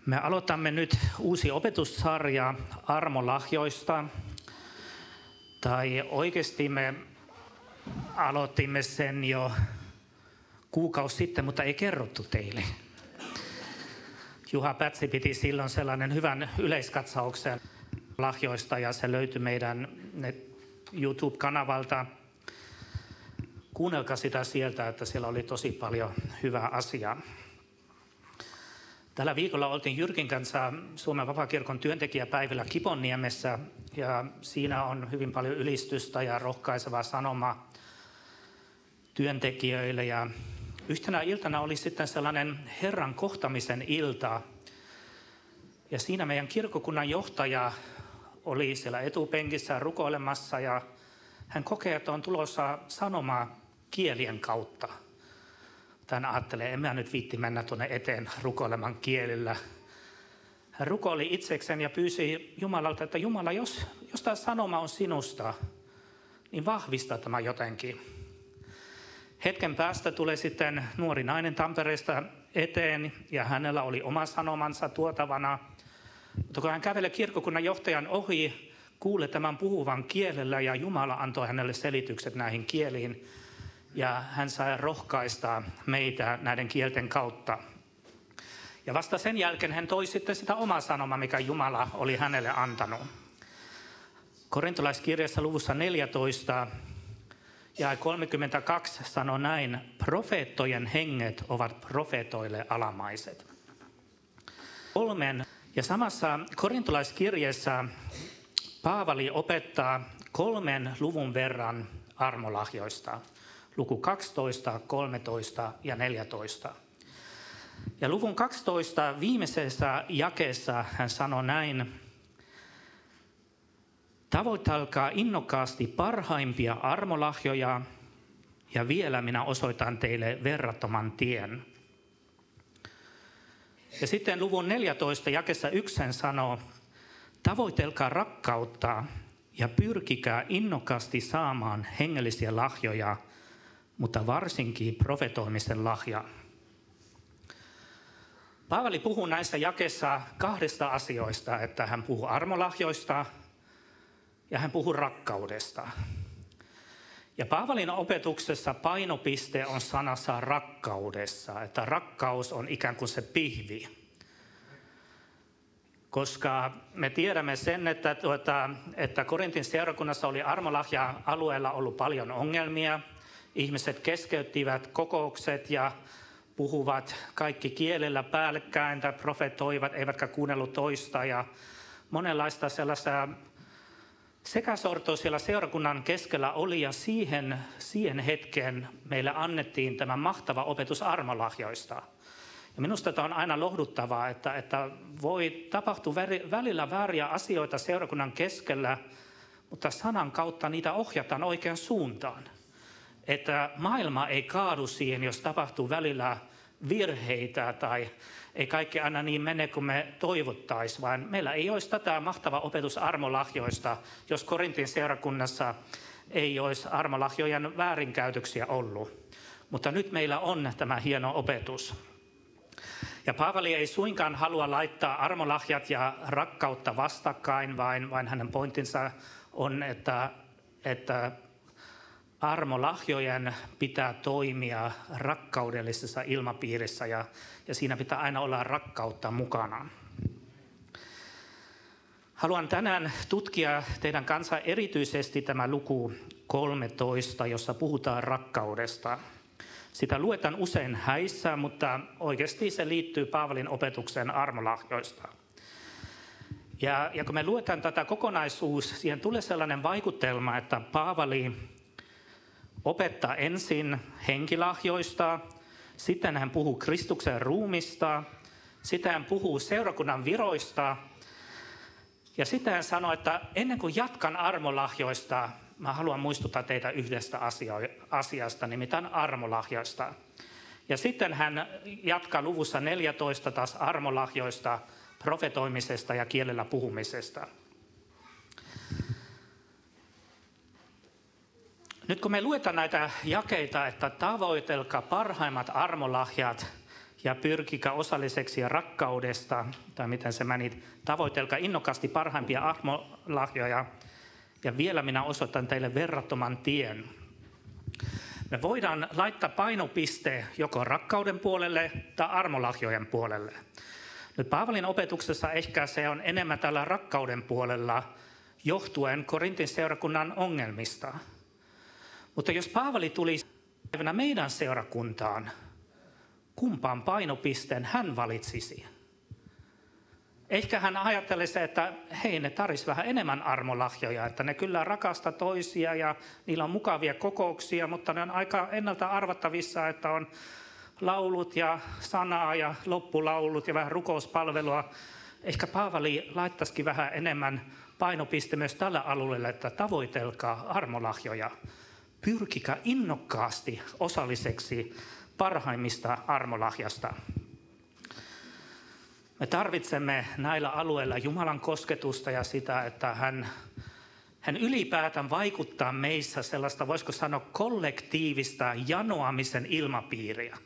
Me aloitamme nyt uusi opetussarja armolahjoista. Tai oikeasti me aloitimme sen jo kuukausi sitten, mutta ei kerrottu teille. Juha Pätsi piti silloin sellainen hyvän yleiskatsauksen lahjoista ja se löytyi meidän YouTube-kanavalta. Kuunnelkaa sitä sieltä, että siellä oli tosi paljon hyvää asiaa. Tällä viikolla oltiin Jyrkin kanssa Suomen Vapaakirkon työntekijäpäivillä Kiponniemessä ja siinä on hyvin paljon ylistystä ja rohkaiseva sanoma työntekijöille. Ja yhtenä iltana oli sitten sellainen Herran kohtamisen ilta ja siinä meidän kirkkokunnan johtaja oli siellä etupenkissä rukoilemassa ja hän kokee, että on tulossa sanoma kielien kautta. Hän ajattelee, en mä nyt viitti mennä tuonne eteen rukoileman kielillä. Hän rukoili itsekseen ja pyysi Jumalalta, että Jumala, jos tämä sanoma on sinusta, niin vahvista tämä jotenkin. Hetken päästä tulee sitten nuori nainen Tampereesta eteen ja hänellä oli oma sanomansa tuotavana. Mutta kun hän kävelee kirkkokunnan johtajan ohi, kuulee tämän puhuvan kielellä ja Jumala antoi hänelle selitykset näihin kieliin. Ja hän sai rohkaista meitä näiden kielten kautta. Ja vasta sen jälkeen hän toi sitten sitä omaa sanomaa, mikä Jumala oli hänelle antanut. Korintolaiskirjassa luvussa 14 ja 32 sanoo näin, profeettojen henget ovat profeetoille alamaiset. Ja samassa korintolaiskirjassa Paavali opettaa 3 luvun verran armolahjoista. Luku 12, 13 ja 14. Ja luvun 12 viimeisessä jakeessa hän sanoi näin. Tavoitelkaa innokkaasti parhaimpia armolahjoja ja vielä minä osoitan teille verrattoman tien. Ja sitten luvun 14 jakeessa 1 hän sanoo, tavoitelkaa rakkautta ja pyrkikää innokkaasti saamaan hengellisiä lahjoja, mutta varsinkin profetoimisen lahja. Paavali puhuu näissä jakeissa 2 asioista, että hän puhuu armolahjoista ja hän puhuu rakkaudesta. Ja Paavalin opetuksessa painopiste on sanassa rakkaudessa, että rakkaus on ikään kuin se pihvi. Koska me tiedämme sen, että Korintin seurakunnassa oli armolahja-alueella ollut paljon ongelmia. Ihmiset keskeyttivät kokoukset ja puhuvat kaikki kielellä päällekkäin tai profetoivat, eivätkä kuunnellut toista. Ja monenlaista sellaista sekasortoa siellä seurakunnan keskellä oli ja siihen hetkeen meille annettiin tämä mahtava opetus armolahjoista. Ja minusta tämä on aina lohduttavaa, että voi tapahtua välillä vääriä asioita seurakunnan keskellä, mutta sanan kautta niitä ohjataan oikeaan suuntaan. Että maailma ei kaadu siihen, jos tapahtuu välillä virheitä tai ei kaikki aina niin mene kuin me toivottaisiin, vaan meillä ei olisi tätä mahtavaa opetus armolahjoista, jos Korintin seurakunnassa ei olisi armolahjojen väärinkäytöksiä ollut. Mutta nyt meillä on tämä hieno opetus. Ja Paavali ei suinkaan halua laittaa armolahjat ja rakkautta vastakkain, vaan hänen pointtinsa on, että armolahjojen pitää toimia rakkaudellisessa ilmapiirissä ja siinä pitää aina olla rakkautta mukana. Haluan tänään tutkia teidän kanssa erityisesti tämä luku 13, jossa puhutaan rakkaudesta. Sitä luetaan usein häissä, mutta oikeasti se liittyy Paavalin opetukseen armolahjoista. Ja kun me luetaan tätä kokonaisuus, siihen tulee sellainen vaikutelma, että Paavali opettaa ensin henkilahjoista, sitten hän puhuu Kristuksen ruumista, sitten hän puhuu seurakunnan viroista ja sitten hän sanoo, että ennen kuin jatkan armolahjoista, mä haluan muistuttaa teitä yhdestä asiasta, nimittäin armolahjoista. Ja sitten hän jatkaa luvussa 14 taas armolahjoista, profetoimisesta ja kielellä puhumisesta. Nyt kun me luetaan näitä jakeita, että tavoitelkaa parhaimmat armolahjat ja pyrkikää osalliseksi rakkaudesta, tai miten se meni, tavoitelkaa innokkaasti parhaimpia armolahjoja, ja vielä minä osoitan teille verrattoman tien. Me voidaan laittaa painopiste joko rakkauden puolelle tai armolahjojen puolelle. Nyt Paavalin opetuksessa ehkä se on enemmän tällä rakkauden puolella johtuen Korintin seurakunnan ongelmista. Mutta jos Paavali tulisi meidän seurakuntaan, kumpaan painopisteen hän valitsisi? Ehkä hän ajattelisi, että hei, ne tarvitsisi vähän enemmän armolahjoja, että ne kyllä rakastaa toisia ja niillä on mukavia kokouksia, mutta ne on aika ennalta arvattavissa, että on laulut ja sanaa ja loppulaulut ja vähän rukouspalvelua. Ehkä Paavali laittaisikin vähän enemmän painopiste myös tällä alueella, että tavoitelkaa armolahjoja. Pyrkikää innokkaasti osalliseksi parhaimmista armolahjasta. Me tarvitsemme näillä alueilla Jumalan kosketusta ja sitä, että hän ylipäätään vaikuttaa meissä sellaista, voisiko sanoa, kollektiivista janoamisen ilmapiiriä.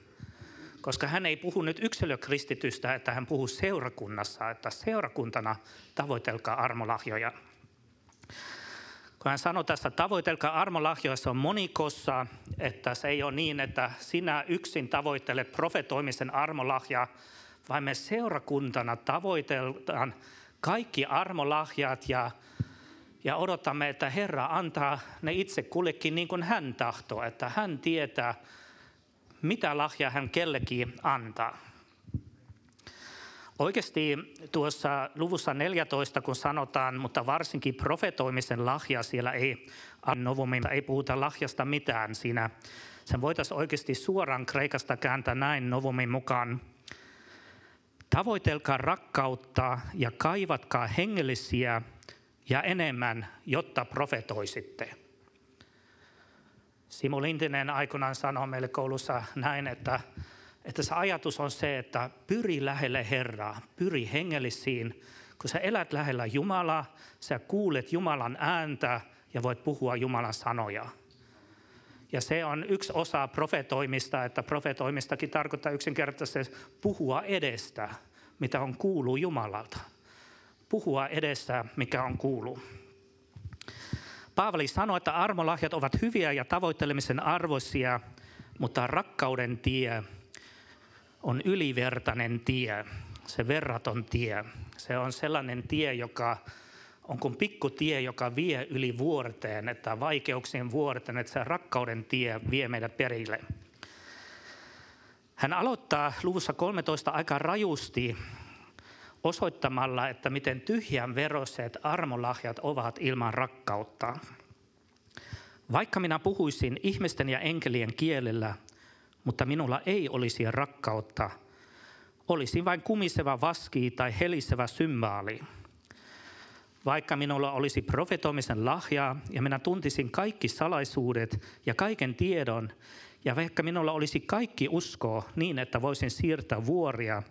Koska hän ei puhu nyt yksilökristitystä, että hän puhuu seurakunnassa, että seurakuntana tavoitelkaa armolahjoja. Kun hän sanoi tässä, tavoitelkaa armolahjoja, se on monikossa, että se ei ole niin, että sinä yksin tavoittelet profetoimisen armolahjaa, vaan me seurakuntana tavoitellaan kaikki armolahjat ja odotamme, että Herra antaa ne itse kullekin niin kuin hän tahtoo, että hän tietää, mitä lahjaa hän kellekin antaa. Oikeasti tuossa luvussa 14, kun sanotaan, mutta varsinkin profetoimisen lahja, siellä ei puhuta lahjasta mitään siinä. Sen voitaisiin oikeasti suoraan kreikasta kääntää näin Novumin mukaan. Tavoitelkaa rakkautta ja kaivatkaa hengellisiä ja enemmän, jotta profetoisitte. Simo Lintinen aikoinaan sanoi meille koulussa näin, että se ajatus on se, että pyri lähelle Herraa, pyri hengellisiin. Kun sä elät lähellä Jumalaa, sä kuulet Jumalan ääntä ja voit puhua Jumalan sanoja. Ja se on yksi osa profetoimista, että profetoimistakin tarkoittaa yksinkertaisesti puhua edestä, mitä on kuuluu Jumalalta. Puhua edessä, mikä on kuuluu. Paavali sanoi, että armolahjat ovat hyviä ja tavoittelemisen arvoisia, mutta rakkauden tie on ylivertainen tie, se verraton tie. Se on sellainen tie, joka on kuin pikkutie, joka vie yli vuorten, että vaikeuksien vuorten, että se rakkauden tie vie meidät perille. Hän aloittaa luvussa 13 aika rajusti osoittamalla, että miten tyhjän veroiset armolahjat ovat ilman rakkautta. Vaikka minä puhuisin ihmisten ja enkelien kielellä, mutta minulla ei olisi rakkautta, olisin vain kumiseva vaski tai helisevä symbaali. Vaikka minulla olisi profetoimisen lahjaa ja minä tuntisin kaikki salaisuudet ja kaiken tiedon, ja vaikka minulla olisi kaikki uskoa niin, että voisin siirtää vuoria,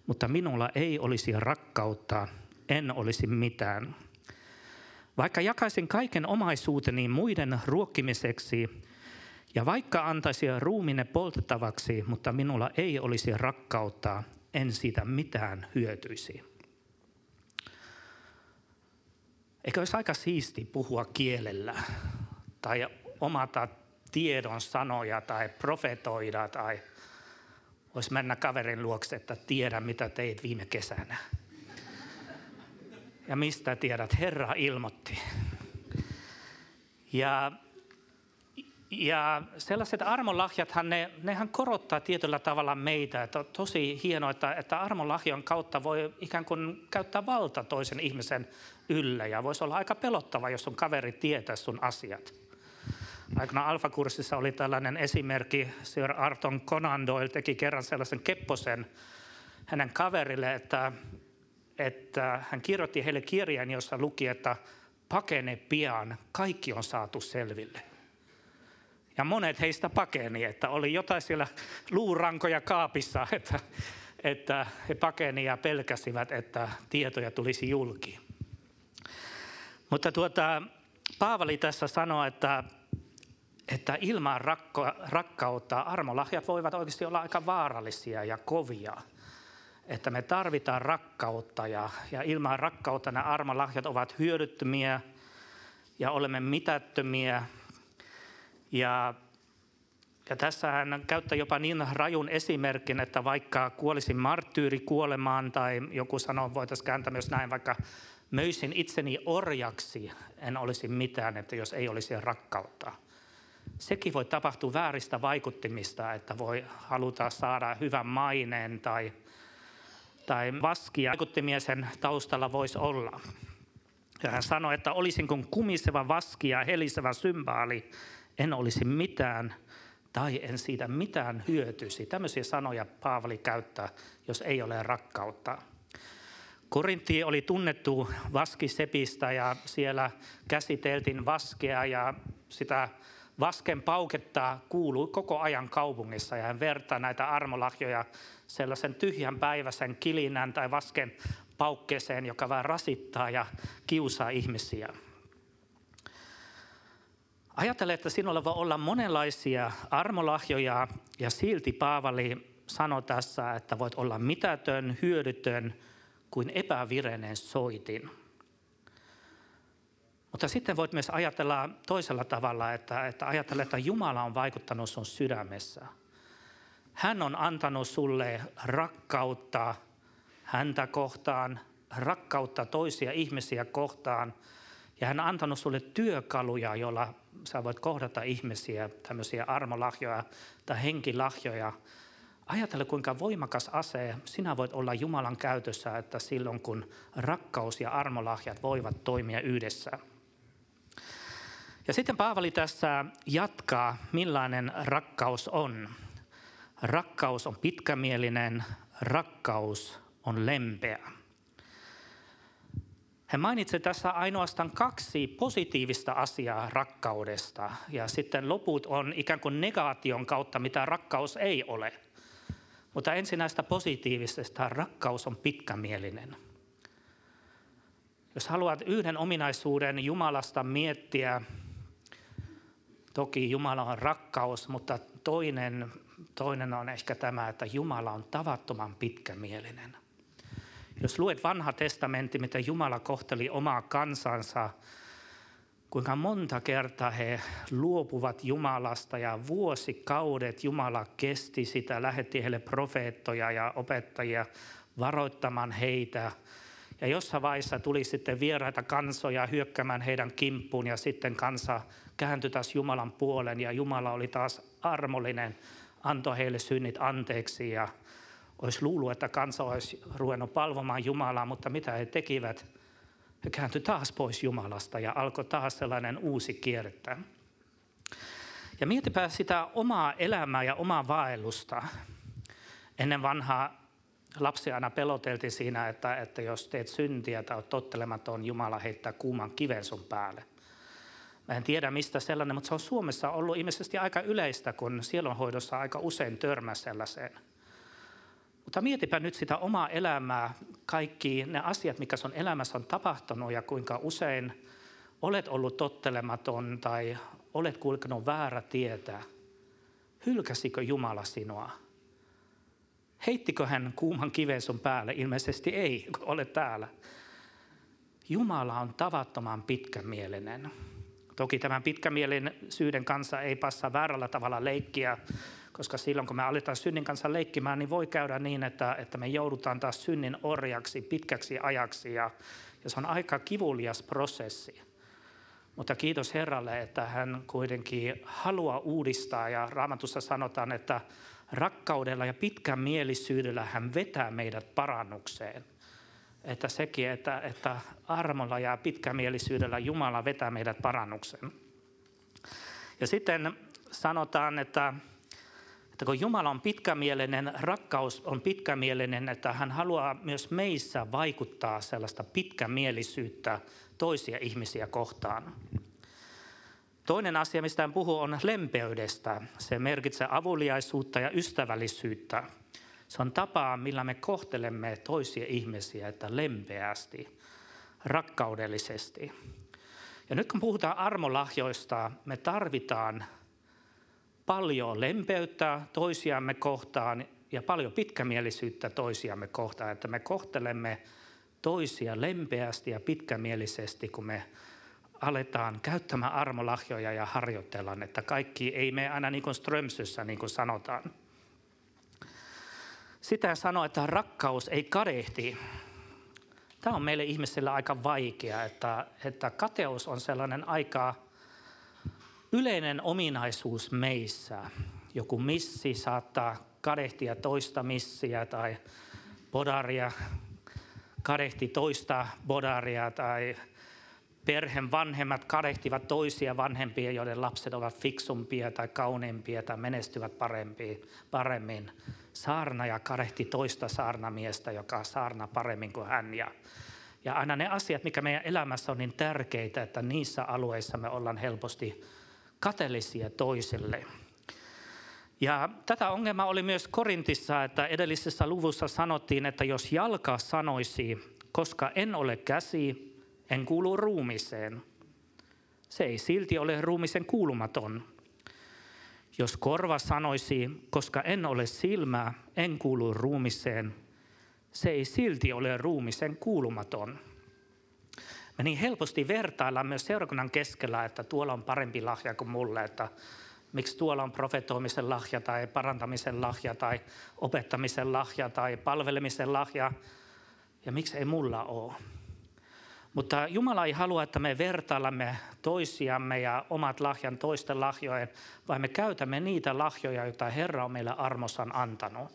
mutta minulla ei olisi rakkautta, en olisi mitään. Vaikka jakaisin kaiken omaisuuteni muiden ruokkimiseksi, ja vaikka antaisin ruumine poltettavaksi, mutta minulla ei olisi rakkautta, en siitä mitään hyötyisi. Eikö olisi aika siisti puhua kielellä tai omata tiedon sanoja tai profetoida tai voisi mennä kaverin luokse, että tiedä mitä teit viime kesänä. Ja mistä tiedät? Herra ilmoitti. Ja sellaiset armolahjathan, nehän korottaa tietyllä tavalla meitä. Että on tosi hienoa, että armolahjan kautta voi ikään kuin käyttää valta toisen ihmisen yllä. Ja voisi olla aika pelottava, jos sun kaveri tietää sun asiat. Aikanaan alfakurssissa oli tällainen esimerkki. Sir Arthur Conan Doyle teki kerran sellaisen kepposen hänen kaverille, että hän kirjoitti heille kirjeen, jossa luki, että pakene pian, kaikki on saatu selville. Ja monet heistä pakeni, että oli jotain siellä luurankoja kaapissa, että he pakeni ja pelkäsivät, että tietoja tulisi julki. Mutta Paavali tässä sanoo, että että ilman rakkautta armolahjat voivat oikeasti olla aika vaarallisia ja kovia. Että me tarvitaan rakkautta ja ilman rakkautta nämä armolahjat ovat hyödyttömiä ja olemme mitättömiä. Ja tässä hän käyttää jopa niin rajun esimerkin, että vaikka kuolisin marttyyrikuolemaan tai joku sanoo, voitaisiin kääntää myös näin, vaikka möisin itseni orjaksi, en olisi mitään, että jos ei olisi rakkautta. Sekin voi tapahtua vääristä vaikuttimista, että voi haluta saada hyvän maineen tai vaskia. Vaikuttimia sen taustalla voisi olla. Ja hän sanoi, että olisin kuin kumiseva vaski ja helisevä symbaali, en olisi mitään tai en siitä mitään hyötyisi. Tämmöisiä sanoja Paavali käyttää, jos ei ole rakkautta. Korintti oli tunnettu vaskisepistä ja siellä käsiteltiin vaskea ja sitä vasken pauketta kuului koko ajan kaupungissa. Ja hän vertaa näitä armolahjoja sellaisen tyhjän päiväisen kilinän tai vasken paukkeeseen, joka vähän rasittaa ja kiusaa ihmisiä. Ajattele, että sinulla voi olla monenlaisia armolahjoja ja silti Paavali sanoi tässä, että voit olla mitätön, hyödytön kuin epävireinen soitin. Mutta sitten voit myös ajatella toisella tavalla, että ajattele, että Jumala on vaikuttanut sun sydämessä. Hän on antanut sulle rakkautta häntä kohtaan, rakkautta toisia ihmisiä kohtaan. Ja hän on antanut sulle työkaluja, joilla sä voit kohdata ihmisiä, tämmöisiä armolahjoja tai henkilahjoja. Ajattele, kuinka voimakas ase sinä voit olla Jumalan käytössä, että silloin kun rakkaus ja armolahjat voivat toimia yhdessä. Ja sitten Paavali tässä jatkaa, millainen rakkaus on. Rakkaus on pitkämielinen, rakkaus on lempeä. Hän mainitsee tässä ainoastaan 2 positiivista asiaa rakkaudesta ja sitten loput on ikään kuin negaation kautta, mitä rakkaus ei ole. Mutta ensin näistä positiivisesta, rakkaus on pitkämielinen. Jos haluat yhden ominaisuuden Jumalasta miettiä, toki Jumala on rakkaus, mutta toinen on ehkä tämä, että Jumala on tavattoman pitkämielinen. Jos luet vanha testamentti, miten Jumala kohteli omaa kansansa, kuinka monta kertaa he luopuvat Jumalasta ja vuosikaudet Jumala kesti sitä, lähetti heille profeettoja ja opettajia varoittamaan heitä. Ja jossain vaiheessa tuli sitten vieraita kansoja hyökkäämään heidän kimppuun ja sitten kansa kääntyi taas Jumalan puolen ja Jumala oli taas armollinen, antoi heille synnit anteeksi ja olisi luullut, että kansa olisi ruvennut palvomaan Jumalaa, mutta mitä he tekivät? He kääntyi taas pois Jumalasta ja alkoi taas sellainen uusi kierrettä. Ja mietipä sitä omaa elämää ja omaa vaellusta. Ennen vanhaa lapsia aina peloteltiin siinä, että jos teet syntiä tai olet tottelematon, Jumala heittää kuuman kiven sun päälle. Mä en tiedä mistä sellainen, mutta se on Suomessa ollut ilmeisesti aika yleistä, kun sielunhoidossa aika usein törmää sellaiseen. Mutta mietipä nyt sitä omaa elämää, kaikki ne asiat, mikä sun elämässä on tapahtunut ja kuinka usein olet ollut tottelematon tai olet kulkenut väärä tietä. Hylkäsikö Jumala sinua? Heittikö hän kuuman kiven sun päälle? Ilmeisesti ei, kun olet täällä. Jumala on tavattoman pitkämielinen. Toki tämän pitkämielisyyden kanssa ei passa väärällä tavalla leikkiä, koska silloin kun me aletaan synnin kanssa leikkimään, niin voi käydä niin, että me joudutaan taas synnin orjaksi pitkäksi ajaksi ja se on aika kivulias prosessi. Mutta kiitos Herralle, että hän kuitenkin haluaa uudistaa ja Raamatussa sanotaan, että rakkaudella ja pitkämielisyydellä hän vetää meidät parannukseen. Että sekin, että armolla ja pitkämielisyydellä Jumala vetää meidät parannukseen. Ja sitten sanotaan, että kun Jumala on pitkämielinen, rakkaus on pitkämielinen, että hän haluaa myös meissä vaikuttaa sellaista pitkämielisyyttä toisia ihmisiä kohtaan. Toinen asia, mistä hän puhuu, on lempeydestä. Se merkitsee avuliaisuutta ja ystävällisyyttä. Se on tapa, millä me kohtelemme toisia ihmisiä, että lempeästi, rakkaudellisesti. Ja nyt kun puhutaan armolahjoista, me tarvitaan paljon lempeyttä toisiamme kohtaan ja paljon pitkämielisyyttä toisiamme kohtaan, että me kohtelemme toisia lempeästi ja pitkämielisesti, kun me aletaan käyttämään armolahjoja ja harjoitellaan, että kaikki ei mene aina niin kuin Strömsössä, niin kuin sanotaan. Sitä sanoo, että rakkaus ei kadehti. Tämä on meille ihmisille aika vaikea, että kateus on sellainen aika yleinen ominaisuus meissä. Joku missi saattaa kadehtia toista missiä tai bodaria kadehti toista bodaria tai perheen vanhemmat kadehtivat toisia vanhempia, joiden lapset ovat fiksumpia tai kauneimpia tai menestyvät paremmin. Saarnaaja kadehti toista saarnamiestä, joka saarnaa paremmin kuin hän. Ja aina ne asiat, mikä meidän elämässä on niin tärkeitä, että niissä alueissa me ollaan helposti kateellisia toisille. Ja tätä ongelmaa oli myös Korintissa, että edellisessä luvussa sanottiin, että jos jalka sanoisi, koska en ole käsi, en kuulu ruumiseen, se ei silti ole ruumisen kuulumaton. Jos korva sanoisi, koska en ole silmä, en kuulu ruumiseen, se ei silti ole ruumisen kuulumaton. Me niin helposti vertaillaan myös seurakunnan keskellä, että tuolla on parempi lahja kuin mulle, että miksi tuolla on profetoimisen lahja tai parantamisen lahja tai opettamisen lahja tai palvelemisen lahja ja miksi ei mulla ole. Mutta Jumala ei halua, että me vertaillamme toisiamme ja omat lahjan toisten lahjojen, vaan me käytämme niitä lahjoja, joita Herra on meille armossaan antanut.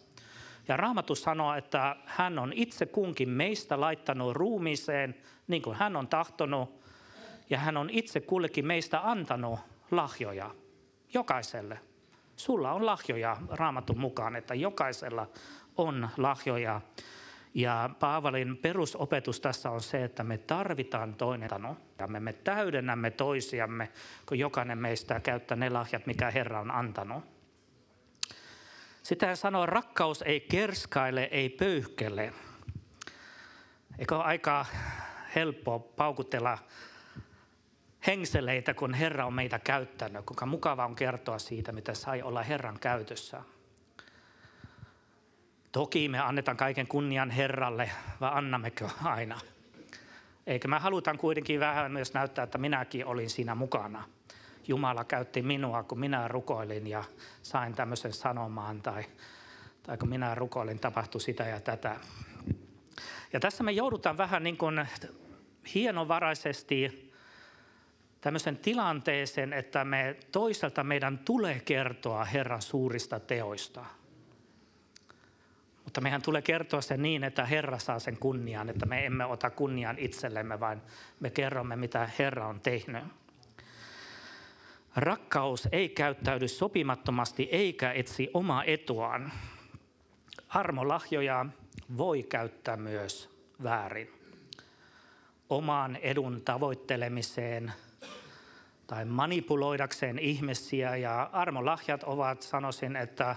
Ja Raamattu sanoo, että hän on itse kunkin meistä laittanut ruumiiseen, niin kuin hän on tahtonut, ja hän on itse kullekin meistä antanut lahjoja. Jokaiselle. Sulla on lahjoja Raamatun mukaan, että jokaisella on lahjoja. Ja Paavalin perusopetus tässä on se, että me tarvitaan toinen ja me täydennämme toisiamme, kun jokainen meistä käyttää ne lahjat, mikä Herra on antanut. Sitten hän sanoo, rakkaus ei kerskaile, ei pöyhkele. Eikö ole aika helppoa paukutella hengseleitä, kun Herra on meitä käyttänyt. Kuinka mukava on kertoa siitä, mitä sai olla Herran käytössä. Toki me annetaan kaiken kunnian Herralle, vai annammeko aina? Eikä me halutaan kuitenkin vähän myös näyttää, että minäkin olin siinä mukana. Jumala käytti minua, kun minä rukoilin ja sain tämmöisen sanomaan, tai kun minä rukoilin, tapahtui sitä ja tätä. Ja tässä me joudutaan vähän niin kuin hienovaraisesti tämmöisen tilanteeseen, että me toisaalta meidän tulee kertoa Herran suurista teoista. Mutta meidän tulee kertoa se niin, että Herra saa sen kunnian, että me emme ota kunnian itsellemme, vaan me kerromme, mitä Herra on tehnyt. Rakkaus ei käyttäydy sopimattomasti eikä etsi omaa etuaan. Armolahjoja voi käyttää myös väärin. Oman edun tavoittelemiseen tai manipuloidakseen ihmisiä. Ja armolahjat ovat, sanoisin, että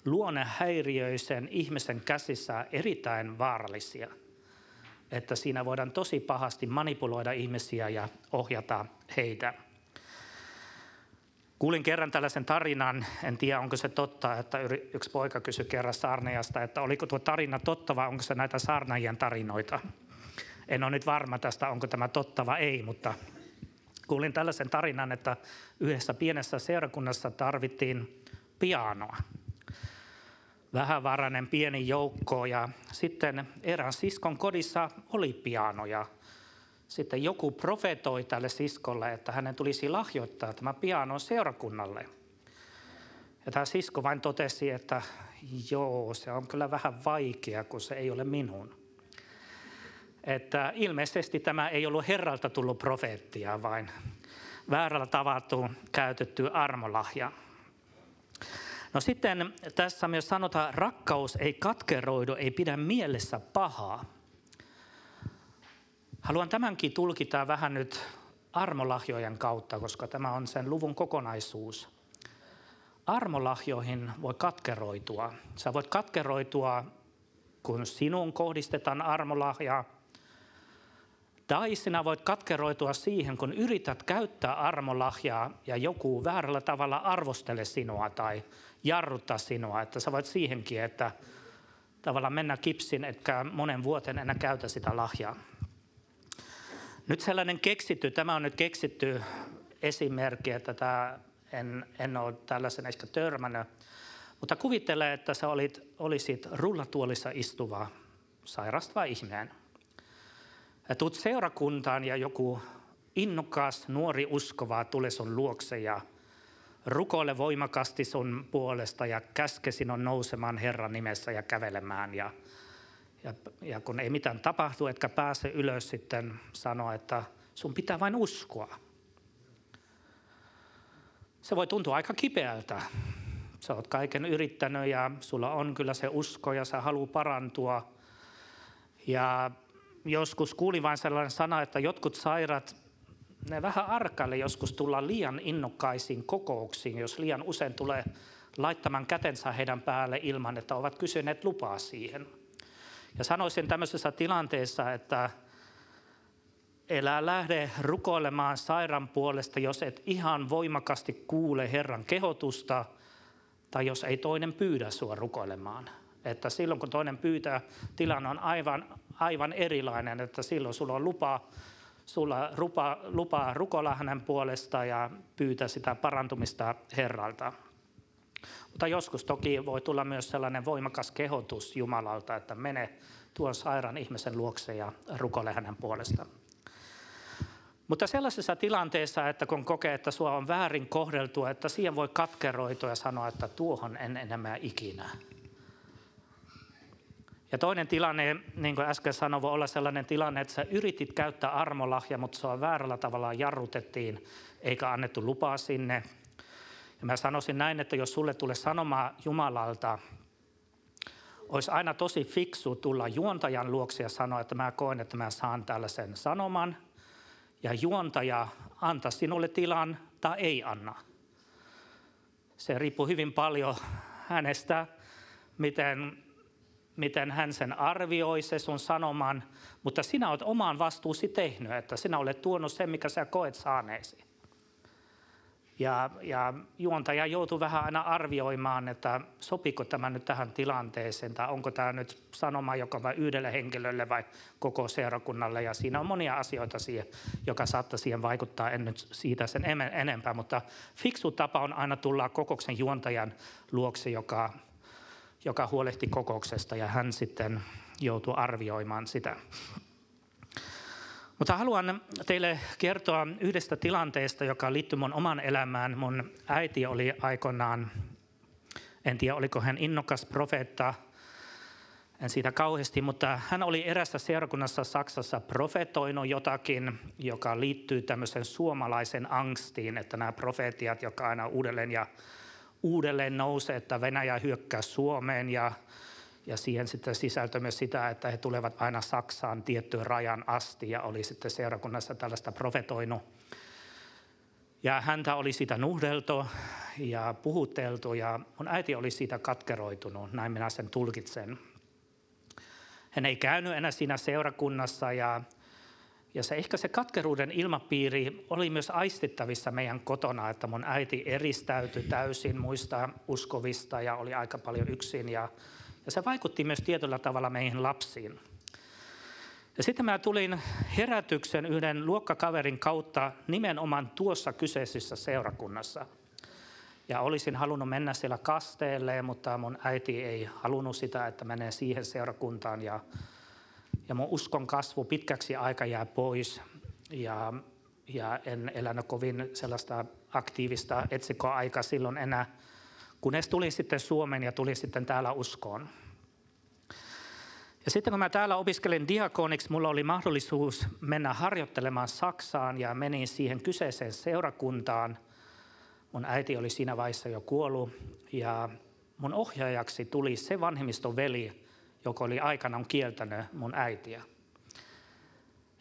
luonnehäiriöisen ihmisen käsissä erittäin vaarallisia. Että siinä voidaan tosi pahasti manipuloida ihmisiä ja ohjata heitä. Kuulin kerran tällaisen tarinan, en tiedä onko se totta, että yksi poika kysyi kerran saarnaajasta, että oliko tuo tarina totta vai onko se näitä saarnaajien tarinoita. En ole nyt varma tästä, onko tämä totta vai ei, mutta kuulin tällaisen tarinan, että yhdessä pienessä seurakunnassa tarvittiin pianoa. Vähävarainen pieni joukko ja sitten erään siskon kodissa oli piano ja sitten joku profetoi tälle siskolle, että hänen tulisi lahjoittaa tämä piano seurakunnalle. Ja tämä sisko vain totesi, että joo, se on kyllä vähän vaikea, kun se ei ole minun. Että ilmeisesti tämä ei ollut Herralta tullut profeettia, vaan väärällä tavalla käytetty armolahja. No sitten tässä myös sanotaan, että rakkaus ei katkeroidu, ei pidä mielessä pahaa. Haluan tämänkin tulkita vähän nyt armolahjojen kautta, koska tämä on sen luvun kokonaisuus. Armolahjoihin voi katkeroitua. Sä voit katkeroitua, kun sinun kohdistetaan armolahjaa. Tai sinä voit katkeroitua siihen, kun yrität käyttää armolahjaa ja joku väärällä tavalla arvostele sinua tai jarruttaa sinua. Että sä voit siihenkin, että tavallaan mennä kipsin, etkä monen vuoteen enää käytä sitä lahjaa. Nyt sellainen tämä on nyt keksitty esimerkki, että en ole tällaisen ehkä törmännyt. Mutta kuvittele, että sä olisit rullatuolissa istuva sairastava ihminen. Ja tulet seurakuntaan ja joku innokas nuori uskova tulee sun luokse ja rukoile voimakkaasti sun puolesta ja käske sinun nousemaan Herran nimessä ja kävelemään. Ja kun ei mitään tapahtu, etkä pääse ylös, sitten sanoa, että sun pitää vain uskoa. Se voi tuntua aika kipeältä. Sä oot kaiken yrittänyt ja sulla on kyllä se usko ja sä haluat parantua. Ja joskus kuulin vain sellainen sana, että jotkut sairaat, ne vähän arkaille joskus tulla liian innokkaisiin kokouksiin, jos liian usein tulee laittamaan kätensä heidän päälle ilman, että ovat kysyneet lupaa siihen. Ja sanoisin tämmöisessä tilanteessa, että älä lähde rukoilemaan sairaan puolesta, jos et ihan voimakkaasti kuule Herran kehotusta tai jos ei toinen pyydä sua rukoilemaan. Että silloin kun toinen pyytää, tilanne on aivan erilainen, että silloin sulla on lupa rukoilla hänen puolesta ja pyytää sitä parantumista Herralta. Mutta joskus toki voi tulla myös sellainen voimakas kehotus Jumalalta, että mene tuon sairaan ihmisen luokse ja rukoile hänen puolestaan. Mutta sellaisessa tilanteessa, että kun kokee, että sua on väärin kohdeltua, että siihen voi katkeroitua ja sanoa, että tuohon en enemmän ikinä. Ja toinen tilanne, niin kuin äsken sanoin, voi olla sellainen tilanne, että sä yritit käyttää armolahja, mutta sua väärällä tavalla jarrutettiin eikä annettu lupaa sinne. Ja mä sanoisin näin, että jos sulle tulee sanoma Jumalalta, olisi aina tosi fiksu tulla juontajan luokse ja sanoa, että mä koen, että mä saan tällaisen sanoman. Ja juontaja antaa sinulle tilan tai ei anna. Se riippuu hyvin paljon hänestä, miten hän sen arvioi, se sun sanoman. Mutta sinä olet oman vastuusi tehnyt, että sinä olet tuonut sen, mikä sä koet saaneesi. Ja juontaja joutuu vähän aina arvioimaan, että sopiiko tämä nyt tähän tilanteeseen, tai onko tämä nyt sanoma, joka vai yhdelle henkilölle vai koko seurakunnalle. Ja siinä on monia asioita siihen, joka saattaa siihen vaikuttaa, en nyt siitä sen enempää. Mutta fiksu tapa on aina tulla kokouksen juontajan luokse, joka huolehti kokouksesta, ja hän sitten joutuu arvioimaan sitä. Mutta haluan teille kertoa yhdestä tilanteesta, joka liittyy mun oman elämään. Mun äiti oli aikoinaan, en tiedä oliko hän innokas profeetta, en siitä kauheasti, mutta hän oli erässä seurakunnassa Saksassa profetoinut jotakin, joka liittyy tämmöiseen suomalaisen angstiin, että nämä profeetiat, jotka aina uudelleen nousee, että Venäjä hyökkää Suomeen ja siihen sitten sisältö myös sitä, että he tulevat aina Saksaan tiettyyn rajan asti ja oli sitten seurakunnassa tällaista profetoinut. Ja häntä oli siitä nuhdeltu ja puhuteltu ja mun äiti oli siitä katkeroitunut, näin minä sen tulkitsen. Hän ei käynyt enää siinä seurakunnassa ja ehkä se katkeruuden ilmapiiri oli myös aistittavissa meidän kotona, että mun äiti eristäytyi täysin muista uskovista ja oli aika paljon yksin ja se vaikutti myös tietyllä tavalla meihin lapsiin. Ja sitten mä tulin herätyksen yhden luokkakaverin kautta nimenomaan tuossa kyseisessä seurakunnassa. Ja olisin halunnut mennä siellä kasteelle, mutta mun äiti ei halunnut sitä, että menee siihen seurakuntaan. Ja mun uskon kasvu pitkäksi aika jää pois. Ja en elänyt kovin sellaista aktiivista etsikkoaikaa silloin enää. Kunnes tulin sitten Suomeen ja tulin sitten täällä uskoon. Ja sitten kun mä täällä opiskelin diakoniksi, mulla oli mahdollisuus mennä harjoittelemaan Saksaan ja menin siihen kyseiseen seurakuntaan. Mun äiti oli siinä vaiheessa jo kuollut ja mun ohjaajaksi tuli se vanhemmiston veli, joka oli aikanaan kieltänyt mun äitiä.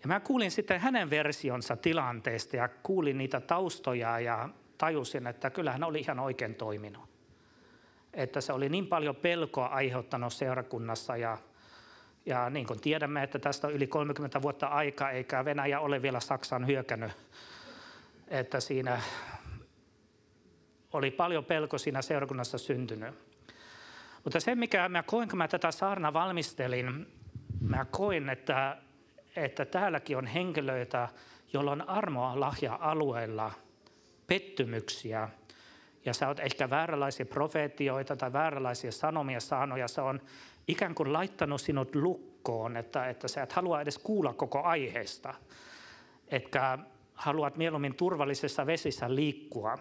Ja mä kuulin sitten hänen versionsa tilanteesta ja kuulin niitä taustoja ja tajusin, että kyllä hän oli ihan oikein toiminut. Että se oli niin paljon pelkoa aiheuttanut seurakunnassa ja Ja niin kuin tiedämme, että tästä on yli 30 vuotta aikaa, eikä Venäjä ole vielä Saksaan hyökännyt. Että siinä oli paljon pelko siinä seurakunnassa syntynyt. Mutta se, mikä mä koin, kun mä tätä saarnaa valmistelin, mä koin, että täälläkin on henkilöitä, joilla on armoa lahja-alueella, pettymyksiä. Ja sä oot ehkä vääränlaisia profeetioita tai vääränlaisia sanomia saanut, ja se on ikään kuin laittanut sinut lukkoon, että sä et halua edes kuulla koko aiheesta. Etkä haluat mieluummin turvallisessa vesissä liikkua.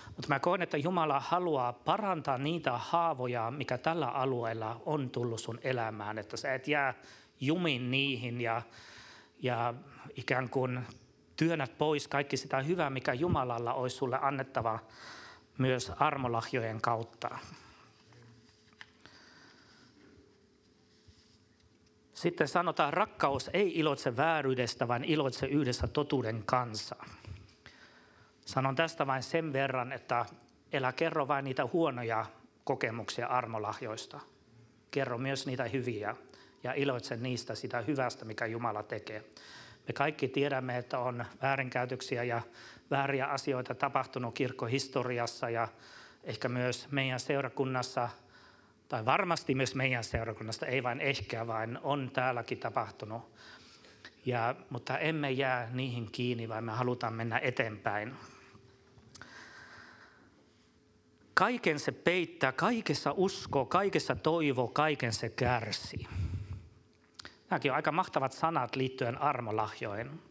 Mutta mä koen, että Jumala haluaa parantaa niitä haavoja, mikä tällä alueella on tullut sun elämään. Että sä et jää jumiin niihin ja ikään kuin työnnät pois kaikki sitä hyvää, mikä Jumalalla olisi sulle annettava myös armolahjojen kautta. Sitten sanotaan, rakkaus ei iloitse vääryydestä, vaan iloitse yhdessä totuuden kanssa. Sanon tästä vain sen verran, että älä kerro vain niitä huonoja kokemuksia armolahjoista. Kerro myös niitä hyviä ja iloitse niistä sitä hyvästä, mikä Jumala tekee. Me kaikki tiedämme, että on väärinkäytöksiä ja vääriä asioita tapahtunut kirkkohistoriassa ja ehkä myös meidän seurakunnassa, tai varmasti myös meidän seurakunnasta, ei vain ehkä, vaan on täälläkin tapahtunut. Mutta emme jää niihin kiinni, vaan me halutaan mennä eteenpäin. Kaiken se peittää, kaikessa uskoo, kaikessa toivoo, kaiken se kärsii. Nämäkin on aika mahtavat sanat liittyen armolahjoihin.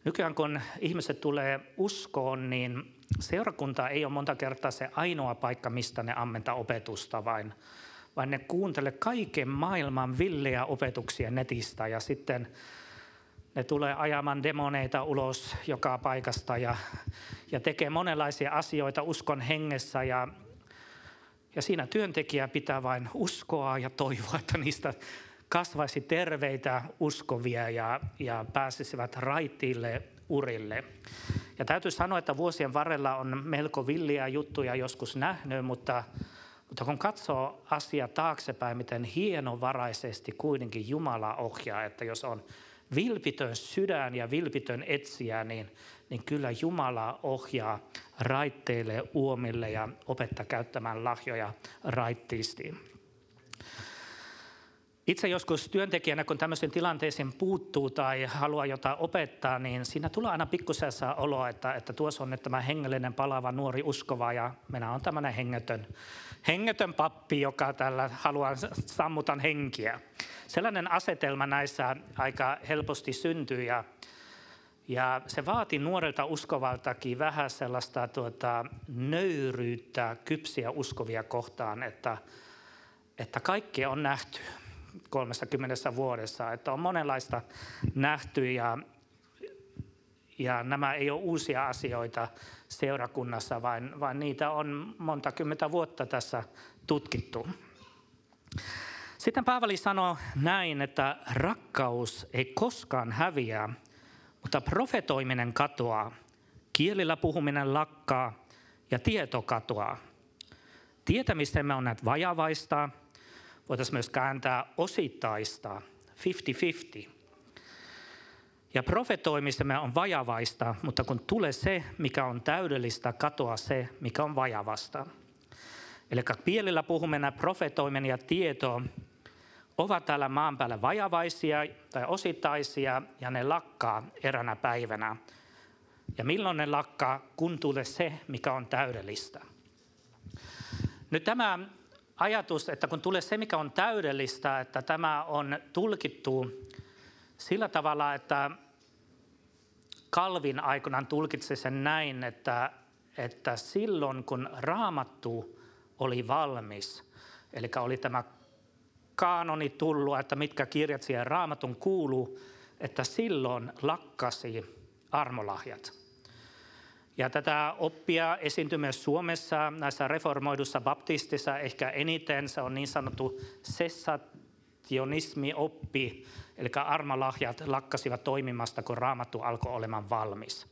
Nykyään kun ihmiset tulee uskoon, niin seurakunta ei ole monta kertaa se ainoa paikka, mistä ne ammentaa opetusta, vaan ne kuuntelee kaiken maailman villejä opetuksia netistä ja sitten ne tulee ajamaan demoneita ulos joka paikasta ja tekee monenlaisia asioita uskon hengessä ja siinä työntekijä pitää vain uskoa ja toivoa, että niistä kasvaisi terveitä uskovia ja pääsisivät raitiille urille. Ja täytyy sanoa, että vuosien varrella on melko villiä juttuja joskus nähnyt, mutta kun katsoo asiaa taaksepäin, miten hienovaraisesti kuitenkin Jumala ohjaa, että jos on vilpitön sydän ja vilpitön etsijä, niin kyllä Jumala ohjaa raitteille, uomille ja opettaa käyttämään lahjoja raittiisti. Itse joskus työntekijänä, kun tämmöisiin tilanteisiin puuttuu tai haluaa jotain opettaa, niin siinä tulee aina pikkusen oloa, että tuossa on nyt tämä hengellinen palava nuori uskova ja minä olen tämmöinen hengetön pappi, joka tällä haluaa sammutan henkiä. Sellainen asetelma näissä aika helposti syntyy ja se vaati nuorelta uskovaltakin vähän sellaista nöyryyttä kypsiä uskovia kohtaan, että kaikki on nähty 30 vuodessa, että on monenlaista nähty ja nämä ei ole uusia asioita seurakunnassa, vaan niitä on monta kymmentä vuotta tässä tutkittu. Sitten Paavali sanoi näin, että rakkaus ei koskaan häviä, mutta profetoiminen katoaa, kielillä puhuminen lakkaa ja tieto katoaa. Tietämisemme on näet vajavaista, voitaisiin myös kääntää osittaista, 50-50. Ja profetoimisemme on vajavaista, mutta kun tulee se, mikä on täydellistä, katoaa se, mikä on vajavasta. Eli kielillä puhuminen, profetoiminen ja tieto ovat täällä maan päällä vajavaisia tai osittaisia ja ne lakkaa eränä päivänä. Ja milloin ne lakkaa, kun tulee se, mikä on täydellistä. Nyt tämä ajatus, että kun tulee se, mikä on täydellistä, että tämä on tulkittu sillä tavalla, että Calvin aikanaan tulkitsi sen näin, että silloin kun Raamattu oli valmis, eli oli tämä kaanoni tullut, että mitkä kirjat siihen Raamatun kuuluu, että silloin lakkasi armolahjat. Ja tätä oppia esiintyy myös Suomessa näissä reformoidussa baptistissa ehkä eniten. Se on niin sanottu sessationismi-oppi, eli armolahjat lakkasivat toimimasta, kun Raamattu alkoi olemaan valmis.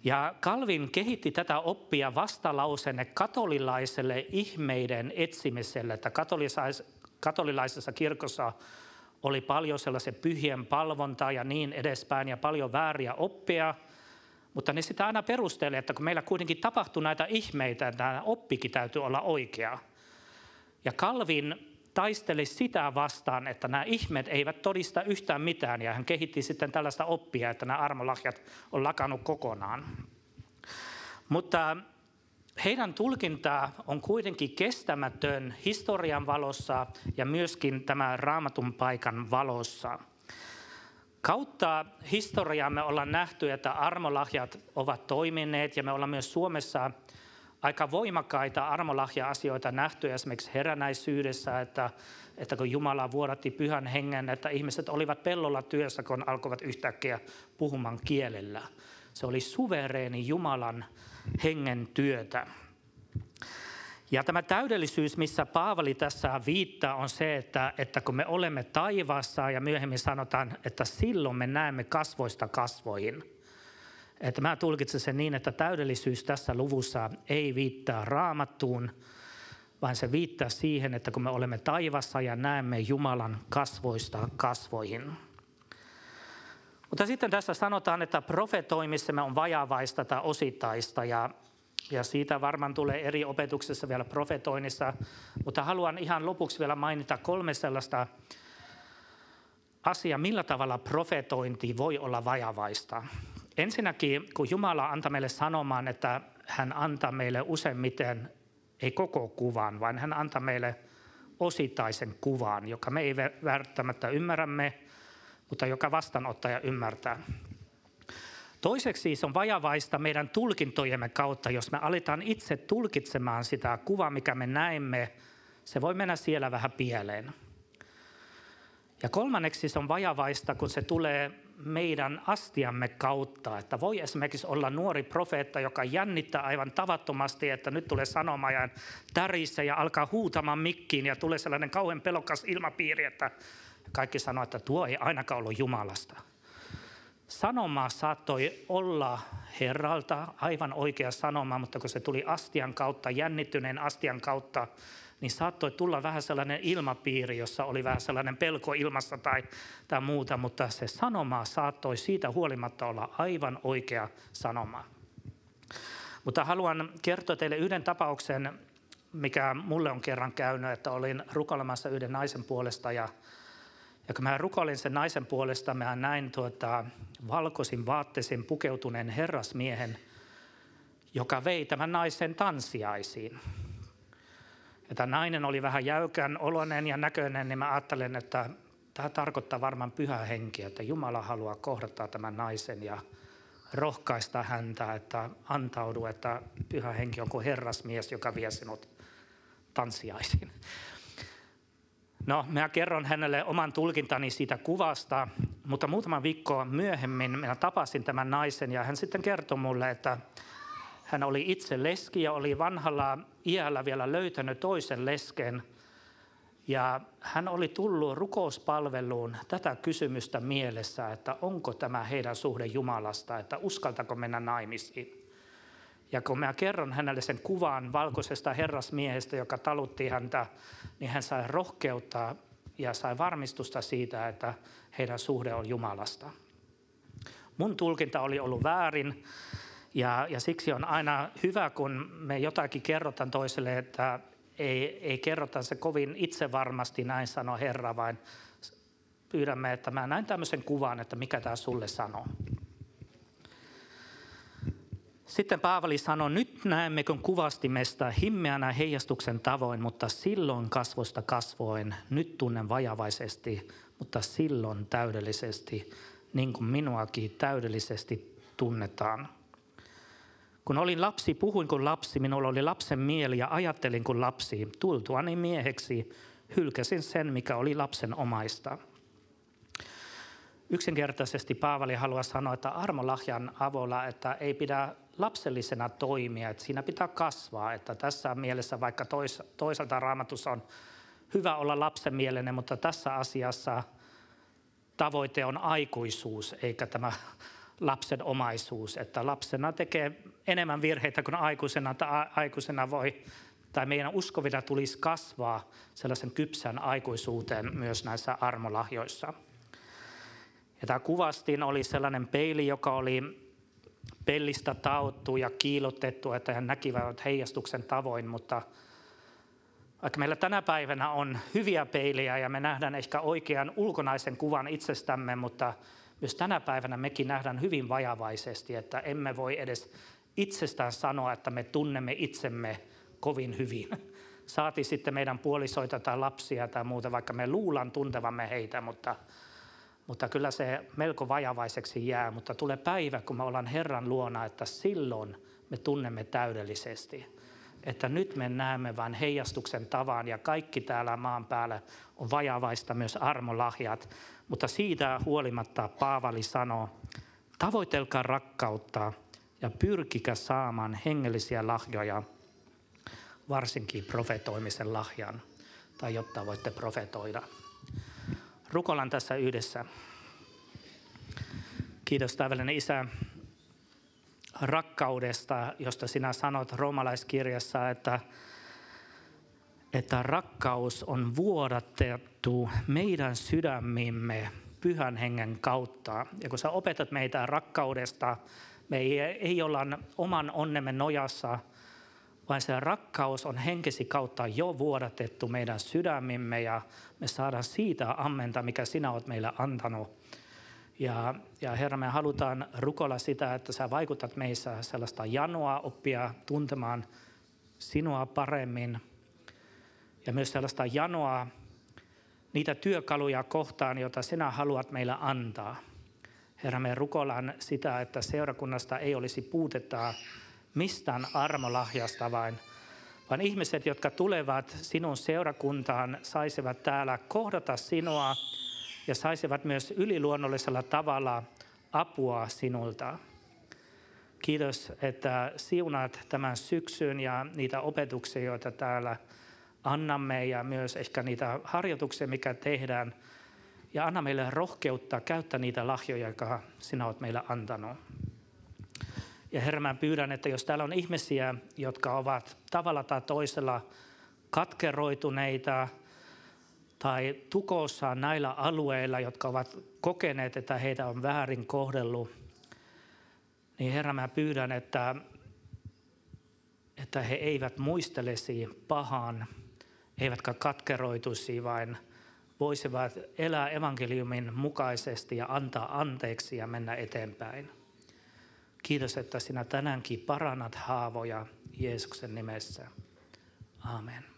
Ja Calvin kehitti tätä oppia vastalauseenne katolilaiselle ihmeiden etsimiselle, että katolilaisessa kirkossa oli paljon sellaisen pyhien palvontaa ja niin edespäin ja paljon vääriä oppia, mutta ne sitä aina perustelee, että kun meillä kuitenkin tapahtui näitä ihmeitä, että tämä oppikin täytyy olla oikea. Ja Calvin taisteli sitä vastaan, että nämä ihmeet eivät todista yhtään mitään ja hän kehitti sitten tällaista oppia, että nämä armolahjat on lakannut kokonaan. Mutta heidän tulkinta on kuitenkin kestämätön historian valossa ja myöskin tämän Raamatun paikan valossa. Kautta historiaa me ollaan nähty, että armolahjat ovat toimineet ja me ollaan myös Suomessa aika voimakkaita armolahja-asioita nähty esimerkiksi heränäisyydessä, että kun Jumala vuodatti pyhän hengen, että ihmiset olivat pellolla työssä, kun alkoivat yhtäkkiä puhumaan kielellä. Se oli suvereeni Jumalan hengen työtä. Ja tämä täydellisyys, missä Paavali tässä viittaa, on se, että kun me olemme taivaassa ja myöhemmin sanotaan, että silloin me näemme kasvoista kasvoihin. Että mä tulkitsen sen niin, että täydellisyys tässä luvussa ei viittaa Raamattuun, vaan se viittaa siihen, että kun me olemme taivassa ja näemme Jumalan kasvoista kasvoihin. Mutta sitten tässä sanotaan, että profetoimissamme on vajavaista tai osittaista ja siitä varmaan tulee eri opetuksessa vielä profetoinnissa, mutta haluan ihan lopuksi vielä mainita 3 sellaista asiaa, millä tavalla profetointi voi olla vajavaista. Ensinnäkin, kun Jumala antaa meille sanomaan, että hän antaa meille useimmiten, ei koko kuvan, vaan hän antaa meille osittaisen kuvan, joka me ei välttämättä ymmärrämme, mutta joka vastaanottaja ymmärtää. Toiseksi se on vajavaista meidän tulkintojemme kautta, jos me aletaan itse tulkitsemaan sitä kuvaa, mikä me näemme, se voi mennä siellä vähän pieleen. Ja kolmanneksi se on vajavaista, kun se tulee meidän astiamme kautta, että voi esimerkiksi olla nuori profeetta, joka jännittää aivan tavattomasti, että nyt tulee sanomaan ja tärisee ja alkaa huutamaan mikkiin ja tulee sellainen kauhean pelokas ilmapiiri, että kaikki sanoo, että tuo ei ainakaan ollut Jumalasta. Sanoma saattoi olla Herralta aivan oikea sanoma, mutta kun se tuli astian kautta, jännittyneen astian kautta, niin saattoi tulla vähän sellainen ilmapiiri, jossa oli vähän sellainen pelko ilmassa tai muuta, mutta se sanoma saattoi siitä huolimatta olla aivan oikea sanoma. Mutta haluan kertoa teille yhden tapauksen, mikä mulle on kerran käynyt, että olin rukoilemassa yhden naisen puolesta ja kun mä rukoilin sen naisen puolesta, mä näin valkoisin vaatteisiin pukeutuneen herrasmiehen, joka vei tämän naisen tanssiaisiin. Ja tämä nainen oli vähän jäykän oloinen ja näköinen, niin mä ajattelen, että tämä tarkoittaa varmaan pyhää henkiä, että Jumala haluaa kohdata tämän naisen ja rohkaista häntä, että antaudu, että pyhä henki on kuin herrasmies, joka vie sinut tanssiaisiin. No, mä kerron hänelle oman tulkintani siitä kuvasta, mutta muutama viikko myöhemmin minä tapasin tämän naisen ja hän sitten kertoi mulle, että hän oli itse leski ja oli vanhalla iällä vielä löytänyt toisen lesken. Ja hän oli tullut rukouspalveluun tätä kysymystä mielessä, että onko tämä heidän suhde Jumalasta, että uskaltako mennä naimisiin. Ja kun mä kerron hänelle sen kuvan valkoisesta herrasmiehestä, joka talutti häntä, niin hän sai rohkeutta ja sai varmistusta siitä, että heidän suhde on Jumalasta. Mun tulkinta oli ollut väärin ja siksi on aina hyvä, kun me jotakin kerrotaan toiselle, että ei kerrota se kovin itsevarmasti, näin sanoo Herra, vaan pyydämme, että mä näin tämmöisen kuvan, että mikä tämä sulle sanoo. Sitten Paavali sanoi, nyt näemme kun kuvastimesta himmeänä heijastuksen tavoin, mutta silloin kasvosta kasvoin, nyt tunnen vajavaisesti, mutta silloin täydellisesti, niin kuin minuakin täydellisesti tunnetaan. Kun olin lapsi, puhuin kuin lapsi, minulla oli lapsen mieli ja ajattelin kuin lapsi. Tultuani mieheksi hylkäsin sen, mikä oli lapsen omaista. Yksinkertaisesti Paavali haluaa sanoa, että armolahjan avulla, että ei pidä lapsellisena toimia, että siinä pitää kasvaa. Että tässä mielessä vaikka toisaalta Raamatussa on hyvä olla lapsenmielinen, mutta tässä asiassa tavoite on aikuisuus eikä tämä lapsen omaisuus. Että lapsena tekee enemmän virheitä kuin aikuisena, tai aikuisena voi tai meidän uskovina tulisi kasvaa sellaisen kypsän aikuisuuteen myös näissä armolahjoissa. Ja tämä kuvastin oli sellainen peili, joka oli pellistä taottu ja kiillotettu, että he näkivät heijastuksen tavoin, mutta vaikka meillä tänä päivänä on hyviä peilejä ja me nähdään ehkä oikean ulkonaisen kuvan itsestämme, mutta myös tänä päivänä mekin nähdään hyvin vajavaisesti, että emme voi edes itsestään sanoa, että me tunnemme itsemme kovin hyvin. Saati sitten meidän puolisoita tai lapsia tai muuta, vaikka me luullaan tuntevamme heitä, mutta kyllä se melko vajavaiseksi jää. Mutta tulee päivä, kun me ollaan Herran luona, että silloin me tunnemme täydellisesti. Että nyt me näemme vain heijastuksen tavan ja kaikki täällä maan päällä on vajavaista, myös armolahjat. Mutta siitä huolimatta Paavali sanoo, tavoitelkaa rakkautta ja pyrkikää saamaan hengellisiä lahjoja, varsinkin profetoimisen lahjan, tai jotta voitte profetoida. Rukoillaan tässä yhdessä. Kiitos taivaallinen Isä rakkaudesta, josta sinä sanot roomalaiskirjassa, että rakkaus on vuodatettu meidän sydämimme Pyhän Hengen kautta. Ja kun sä opetat meitä rakkaudesta, me ei olla oman onnemme nojassa, vaan se rakkaus on henkesi kautta jo vuodatettu meidän sydämimme ja me saadaan siitä ammenta, mikä sinä olet meille antanut. Ja Herra, me halutaan rukoilla sitä, että sä vaikutat meissä sellaista janoa oppia tuntemaan sinua paremmin ja myös sellaista janoa niitä työkaluja kohtaan, joita sinä haluat meille antaa. Herra, me rukoillaan sitä, että seurakunnasta ei olisi puutetta mistään armolahjasta, vaan ihmiset, jotka tulevat sinun seurakuntaan, saisivat täällä kohdata sinua ja saisivat myös yliluonnollisella tavalla apua sinulta. Kiitos, että siunaat tämän syksyn ja niitä opetuksia, joita täällä annamme ja myös ehkä niitä harjoituksia, mikä tehdään. Ja anna meille rohkeutta käyttää niitä lahjoja, jotka sinä olet meille antanut. Ja Herra, mä pyydän, että jos täällä on ihmisiä, jotka ovat tavalla tai toisella katkeroituneita tai tukossa näillä alueilla, jotka ovat kokeneet, että heitä on väärin kohdellut, niin Herra, mä pyydän, että he eivät muistelisi pahan, eivätkä katkeroituisi, vaan voisivat elää evankeliumin mukaisesti ja antaa anteeksi ja mennä eteenpäin. Kiitos, että sinä tänäänkin parannat haavoja Jeesuksen nimessä. Amen.